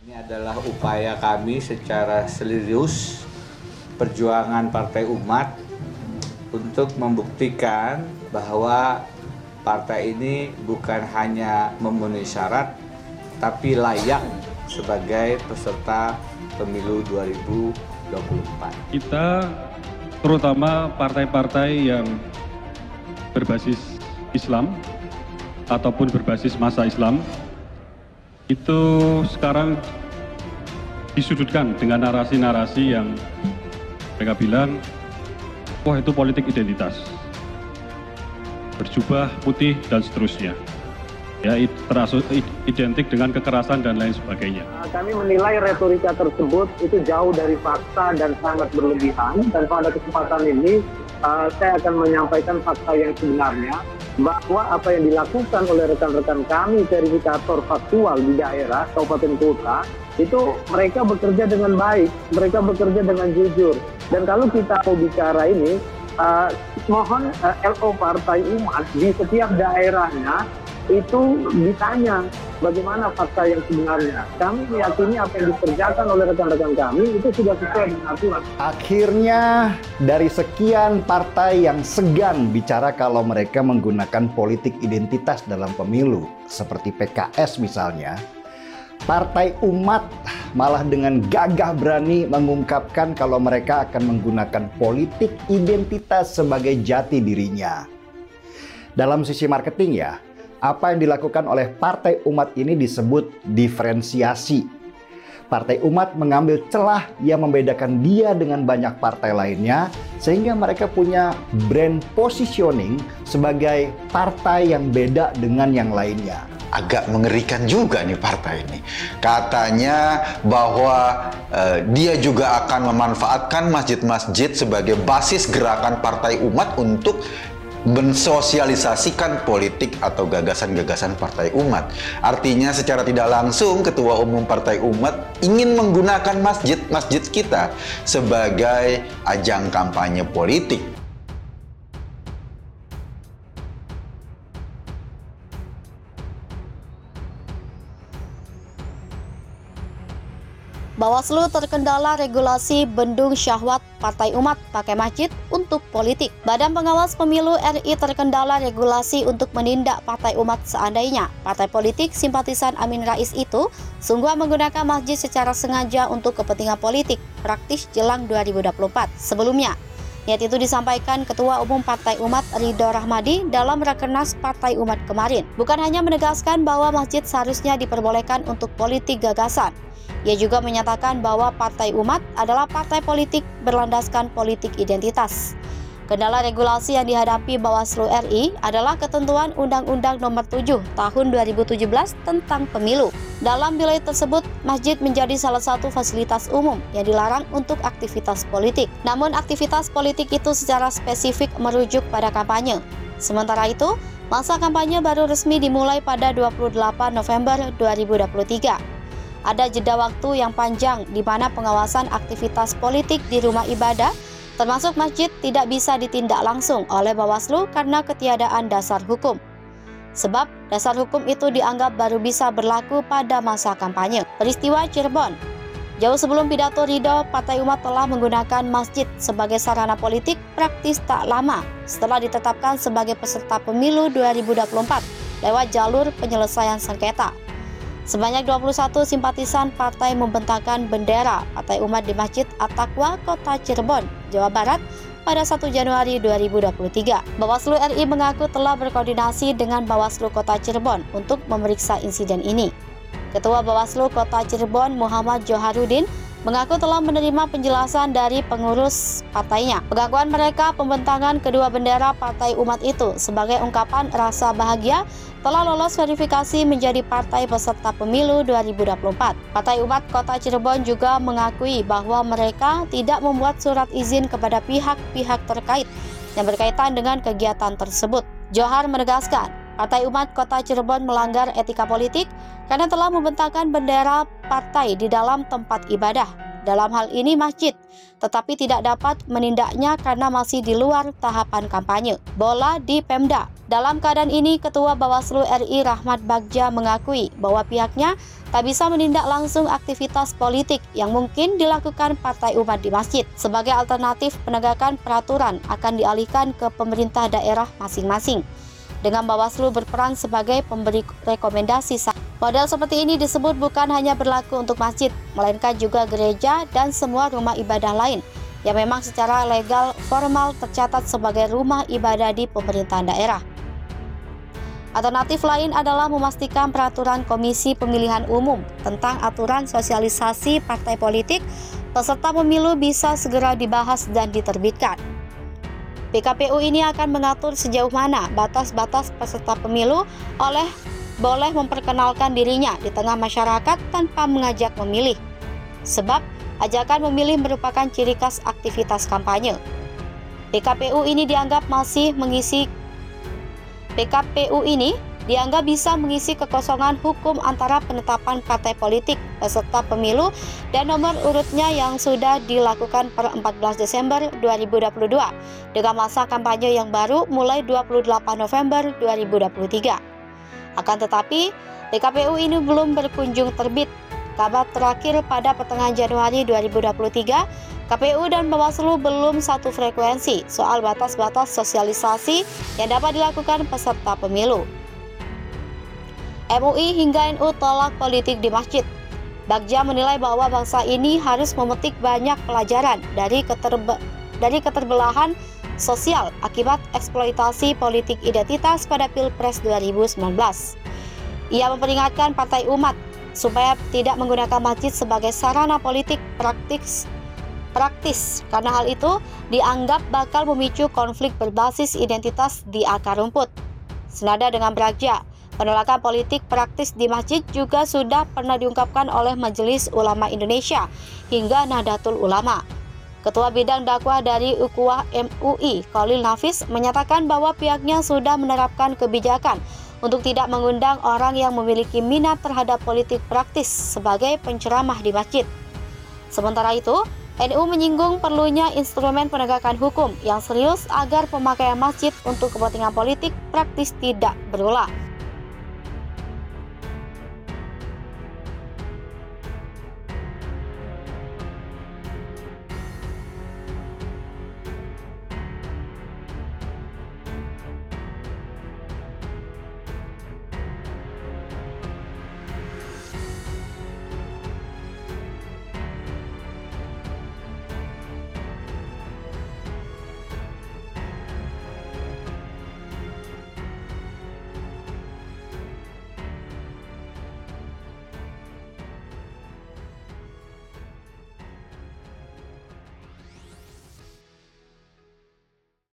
Ini adalah upaya kami secara serius perjuangan Partai Umat untuk membuktikan bahwa partai ini bukan hanya memenuhi syarat tapi layak sebagai peserta pemilu 2024. Kita terutama partai-partai yang berbasis Islam ataupun berbasis masa Islam itu sekarang disudutkan dengan narasi-narasi yang mereka bilang, wah itu politik identitas, berjubah putih dan seterusnya, ya identik dengan kekerasan dan lain sebagainya. Kami menilai retorika tersebut itu jauh dari fakta dan sangat berlebihan, dan pada kesempatan ini saya akan menyampaikan fakta yang sebenarnya, bahwa apa yang dilakukan oleh rekan-rekan kami verifikator faktual di daerah, kabupaten kota, itu mereka bekerja dengan baik, mereka bekerja dengan jujur. Dan kalau kita mau bicara ini, mohon LO Partai Umat di setiap daerahnya itu ditanya bagaimana fakta yang sebenarnya. Kami meyakini apa yang dikerjakan oleh rekan-rekan kami itu sudah sesuai dengan aturan. Akhirnya dari sekian partai yang segan bicara kalau mereka menggunakan politik identitas dalam pemilu, seperti PKS misalnya, Partai Umat malah dengan gagah berani mengungkapkan kalau mereka akan menggunakan politik identitas sebagai jati dirinya. Dalam sisi marketing ya, apa yang dilakukan oleh Partai Umat ini disebut diferensiasi. Partai Umat mengambil celah yang membedakan dia dengan banyak partai lainnya, sehingga mereka punya brand positioning sebagai partai yang beda dengan yang lainnya. Agak mengerikan juga nih partai ini. Katanya bahwa dia juga akan memanfaatkan masjid-masjid sebagai basis gerakan Partai Umat untuk mensosialisasikan politik atau gagasan-gagasan Partai Umat. Artinya secara tidak langsung Ketua Umum Partai Umat ingin menggunakan masjid-masjid kita sebagai ajang kampanye politik. Bawaslu terkendala regulasi bendung syahwat Partai Umat pakai masjid untuk politik. Badan Pengawas Pemilu RI terkendala regulasi untuk menindak Partai Umat seandainya partai politik simpatisan Amin Rais itu sungguh menggunakan masjid secara sengaja untuk kepentingan politik praktis jelang 2024. Sebelumnya, niat itu disampaikan Ketua Umum Partai Umat Ridho Rahmadi dalam Rakernas Partai Umat kemarin. Bukan hanya menegaskan bahwa masjid seharusnya diperbolehkan untuk politik gagasan, ia juga menyatakan bahwa Partai Umat adalah partai politik berlandaskan politik identitas. Kendala regulasi yang dihadapi Bawaslu RI adalah ketentuan Undang-Undang Nomor 7 Tahun 2017 tentang Pemilu. Dalam wilayah tersebut, masjid menjadi salah satu fasilitas umum yang dilarang untuk aktivitas politik. Namun aktivitas politik itu secara spesifik merujuk pada kampanye. Sementara itu, masa kampanye baru resmi dimulai pada 28 November 2023. Ada jeda waktu yang panjang di mana pengawasan aktivitas politik di rumah ibadah, termasuk masjid, tidak bisa ditindak langsung oleh Bawaslu karena ketiadaan dasar hukum. Sebab dasar hukum itu dianggap baru bisa berlaku pada masa kampanye. Peristiwa Cirebon. Jauh sebelum pidato Ridho, Partai Umat telah menggunakan masjid sebagai sarana politik praktis tak lama setelah ditetapkan sebagai peserta pemilu 2024 lewat jalur penyelesaian sengketa. Sebanyak 21 simpatisan partai membentangkan bendera Partai Umat di Masjid At-Taqwa, Kota Cirebon, Jawa Barat pada 1 Januari 2023. Bawaslu RI mengaku telah berkoordinasi dengan Bawaslu Kota Cirebon untuk memeriksa insiden ini. Ketua Bawaslu Kota Cirebon Muhammad Joharudin mengaku telah menerima penjelasan dari pengurus partainya. Pengakuan mereka pembentangan kedua bendera Partai Umat itu sebagai ungkapan rasa bahagia telah lolos verifikasi menjadi partai peserta pemilu 2024. Partai Umat Kota Cirebon juga mengakui bahwa mereka tidak membuat surat izin kepada pihak-pihak terkait yang berkaitan dengan kegiatan tersebut. Johar menegaskan, Partai Umat Kota Cirebon melanggar etika politik karena telah membentangkan bendera partai di dalam tempat ibadah. dalam hal ini masjid, tetapi tidak dapat menindaknya karena masih di luar tahapan kampanye. Bola di Pemda. Dalam keadaan ini, Ketua Bawaslu RI Rahmat Bagja mengakui bahwa pihaknya tak bisa menindak langsung aktivitas politik yang mungkin dilakukan Partai Umat di masjid. Sebagai alternatif, penegakan peraturan akan dialihkan ke pemerintah daerah masing-masing, dengan Bawaslu berperan sebagai pemberi rekomendasi. Model seperti ini disebut bukan hanya berlaku untuk masjid, melainkan juga gereja dan semua rumah ibadah lain yang memang secara legal formal tercatat sebagai rumah ibadah di pemerintahan daerah. Alternatif lain adalah memastikan peraturan Komisi Pemilihan Umum tentang aturan sosialisasi partai politik peserta pemilu bisa segera dibahas dan diterbitkan. PKPU ini akan mengatur sejauh mana batas-batas peserta pemilu boleh memperkenalkan dirinya di tengah masyarakat tanpa mengajak memilih. Sebab ajakan memilih merupakan ciri khas aktivitas kampanye. PKPU ini dianggap bisa mengisi kekosongan hukum antara penetapan partai politik peserta pemilu dan nomor urutnya yang sudah dilakukan per 14 Desember 2022 dengan masa kampanye yang baru mulai 28 November 2023. Akan tetapi, PKPU ini belum berkunjung terbit. Kabar terakhir pada pertengahan Januari 2023, KPU dan Bawaslu belum satu frekuensi soal batas-batas sosialisasi yang dapat dilakukan peserta pemilu. MUI hingga NU tolak politik di masjid. Bagja menilai bahwa bangsa ini harus memetik banyak pelajaran dari keterbelahan sosial akibat eksploitasi politik identitas pada Pilpres 2019. Ia memperingatkan Partai Umat supaya tidak menggunakan masjid sebagai sarana politik praktis karena hal itu dianggap bakal memicu konflik berbasis identitas di akar rumput. Senada dengan Bagja, penolakan politik praktis di masjid juga sudah pernah diungkapkan oleh Majelis Ulama Indonesia hingga Nahdlatul Ulama. Ketua Bidang Dakwah dari Ukhuwah MUI, Khalil Nafis, menyatakan bahwa pihaknya sudah menerapkan kebijakan untuk tidak mengundang orang yang memiliki minat terhadap politik praktis sebagai penceramah di masjid. Sementara itu, NU menyinggung perlunya instrumen penegakan hukum yang serius agar pemakaian masjid untuk kepentingan politik praktis tidak berulang.